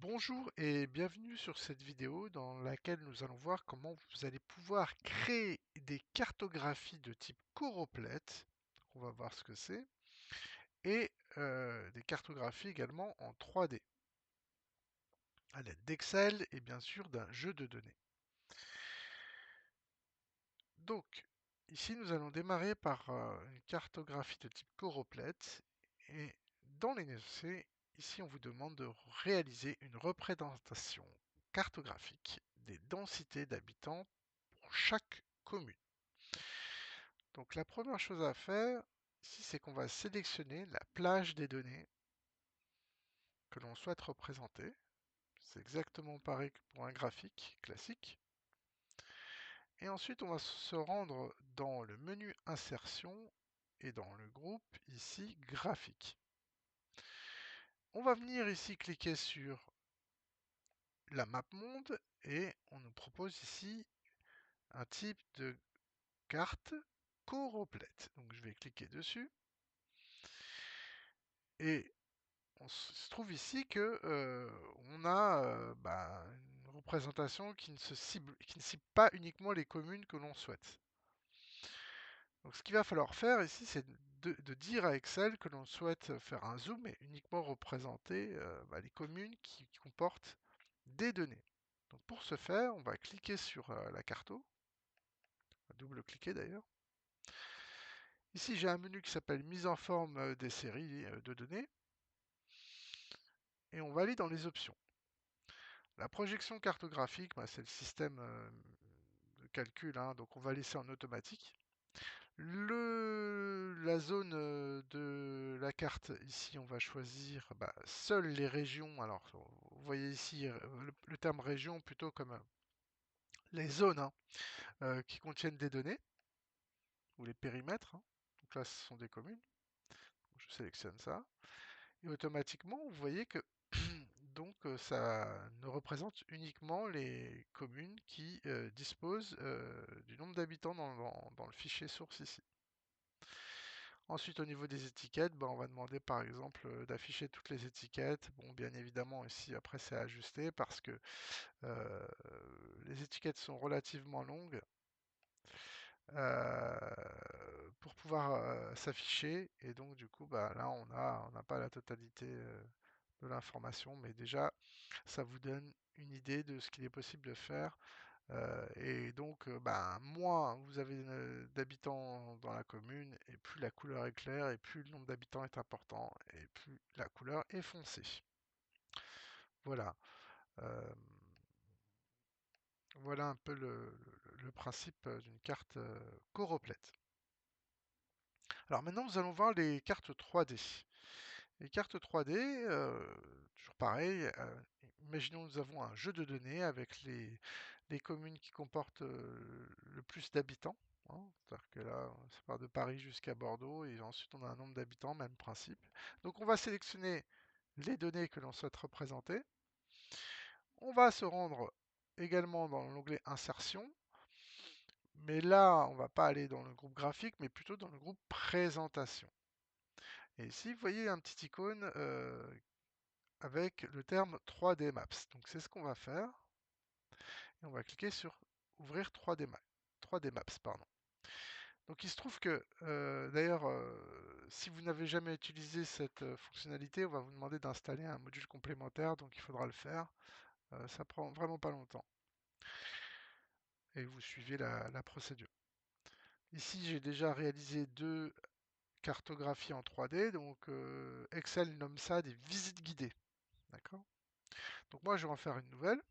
Bonjour et bienvenue sur cette vidéo dans laquelle nous allons voir comment vous allez pouvoir créer des cartographies de type choropleth. On va voir ce que c'est. Et des cartographies également en 3D à l'aide d'Excel et bien sûr d'un jeu de données. Donc ici nous allons démarrer par une cartographie de type choropleth et dans l'énoncé, ici on vous demande de réaliser une représentation cartographique des densités d'habitants pour chaque commune. Donc la première chose à faire ici, c'est qu'on va sélectionner la plage des données que l'on souhaite représenter. C'est exactement pareil que pour un graphique classique. Et ensuite, on va se rendre dans le menu insertion et dans le groupe ici graphique. On va venir ici cliquer sur la map monde et on nous propose ici un type de carte choropleth. Donc je vais cliquer dessus et on se trouve ici que on a une représentation qui ne cible pas uniquement les communes que l'on souhaite. Donc ce qu'il va falloir faire ici, c'est de dire à Excel que l'on souhaite faire un zoom et uniquement représenter les communes qui comportent des données. Donc pour ce faire, on va cliquer sur la carte, on va double-cliquer d'ailleurs. Ici, j'ai un menu qui s'appelle mise en forme des séries de données et on va aller dans les options. La projection cartographique, c'est le système de calcul, hein, donc on va laisser en automatique. La zone de la carte, ici, on va choisir seules les régions. Alors, vous voyez ici le terme région plutôt comme les zones hein, qui contiennent des données, ou les périmètres, hein. Donc là, ce sont des communes. Je sélectionne ça. Et automatiquement, vous voyez que donc ça ne représente uniquement les communes qui disposent du nombre d'habitants dans le fichier source ici. Ensuite, au niveau des étiquettes, on va demander par exemple d'afficher toutes les étiquettes. Bon, bien évidemment, ici, après, c'est ajusté parce que euh, les étiquettes sont relativement longues pour pouvoir s'afficher. Et donc, du coup, là, on n'a pas la totalité de l'information, mais déjà, ça vous donne une idée de ce qu'il est possible de faire. Et donc, moins vous avez d'habitants dans la commune, et plus la couleur est claire, et plus le nombre d'habitants est important, et plus la couleur est foncée. Voilà. Euh, voilà un peu le principe d'une carte choropleth. Alors maintenant, nous allons voir les cartes 3D. Les cartes 3D, toujours pareil, imaginons nous avons un jeu de données avec les communes qui comportent le plus d'habitants, hein. C'est-à-dire que là, ça part de Paris jusqu'à Bordeaux et ensuite on a un nombre d'habitants, même principe. Donc on va sélectionner les données que l'on souhaite représenter. On va se rendre également dans l'onglet Insertion, mais là, on va pas aller dans le groupe graphique, mais plutôt dans le groupe Présentation. Et ici, vous voyez un petit icône avec le terme 3D Maps. Donc c'est ce qu'on va faire. Et on va cliquer sur Ouvrir 3D Maps. Pardon. Donc il se trouve que, d'ailleurs, si vous n'avez jamais utilisé cette fonctionnalité, on va vous demander d'installer un module complémentaire, donc il faudra le faire. Ça prend vraiment pas longtemps. Et vous suivez la procédure. Ici, j'ai déjà réalisé deux cartographies en 3D, donc Excel nomme ça des visites guidées. D'accord? Donc moi, je vais en faire une nouvelle,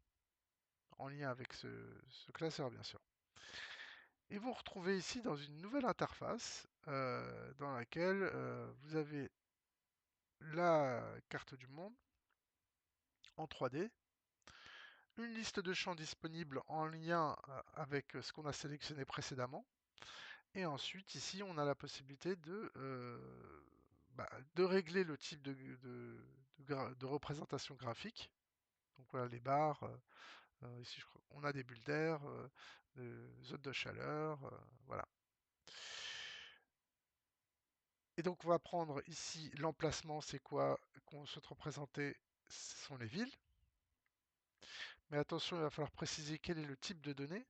en lien avec ce classeur, bien sûr. Et vous retrouvez ici dans une nouvelle interface dans laquelle vous avez la carte du monde en 3D, une liste de champs disponibles en lien avec ce qu'on a sélectionné précédemment, et ensuite ici on a la possibilité de régler le type de représentation graphique. Donc voilà les barres, ici on a des bulles d'air, des zones de chaleur, voilà. Et donc, on va prendre ici l'emplacement, c'est quoi qu'on souhaite représenter, ce sont les villes. Mais attention, il va falloir préciser quel est le type de données.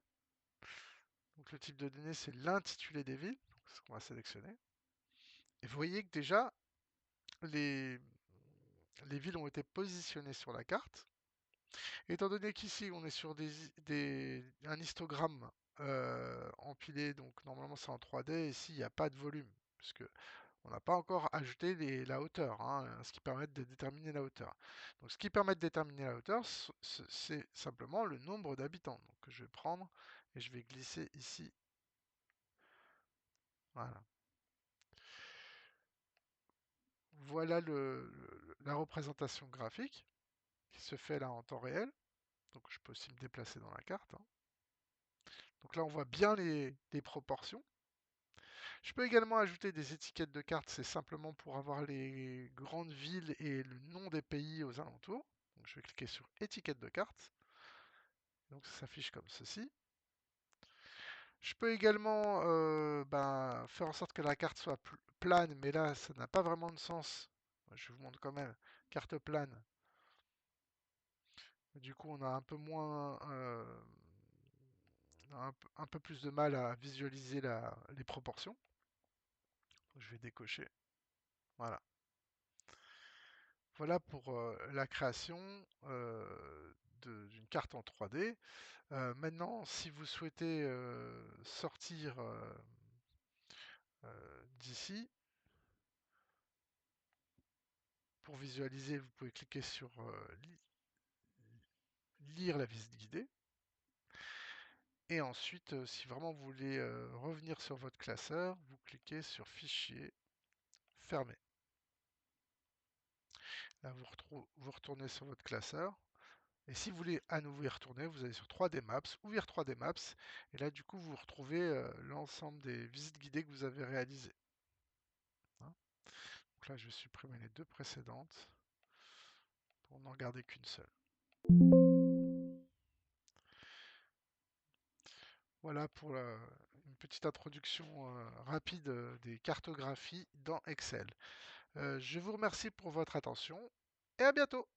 Donc le type de données, c'est l'intitulé des villes. C'est ce qu'on va sélectionner. Et vous voyez que déjà, les, les villes ont été positionnées sur la carte. Étant donné qu'ici, on est sur un histogramme empilé, donc normalement c'est en 3D, ici, il n'y a pas de volume, puisque on n'a pas encore ajouté la hauteur, hein, ce qui permet de déterminer la hauteur. Donc ce qui permet de déterminer la hauteur, c'est simplement le nombre d'habitants. Donc je vais prendre et je vais glisser ici. Voilà. Voilà la représentation graphique qui se fait là en temps réel. Donc je peux aussi me déplacer dans la carte, hein. Donc là, on voit bien les proportions. Je peux également ajouter des étiquettes de carte, c'est simplement pour avoir les grandes villes et le nom des pays aux alentours. Donc je vais cliquer sur étiquette de carte. Donc ça s'affiche comme ceci. Je peux également faire en sorte que la carte soit plane, mais là, ça n'a pas vraiment de sens. Je vous montre quand même. Carte plane. Du coup, on a un peu moins, on a un peu plus de mal à visualiser les proportions. Je vais décocher. Voilà. Voilà pour la création d'une carte en 3D. Maintenant, si vous souhaitez sortir d'ici, pour visualiser, vous pouvez cliquer sur lire la visite guidée. Et ensuite, si vraiment vous voulez revenir sur votre classeur, vous cliquez sur Fichier, Fermer. Là, vous retournez sur votre classeur. Et si vous voulez à nouveau y retourner, vous allez sur 3D Maps, ouvrir 3D Maps. Et là, du coup, vous retrouvez l'ensemble des visites guidées que vous avez réalisées, hein. Donc là, je vais supprimer les deux précédentes pour n'en garder qu'une seule. Voilà pour une petite introduction rapide des cartographies dans Excel. Je vous remercie pour votre attention et à bientôt!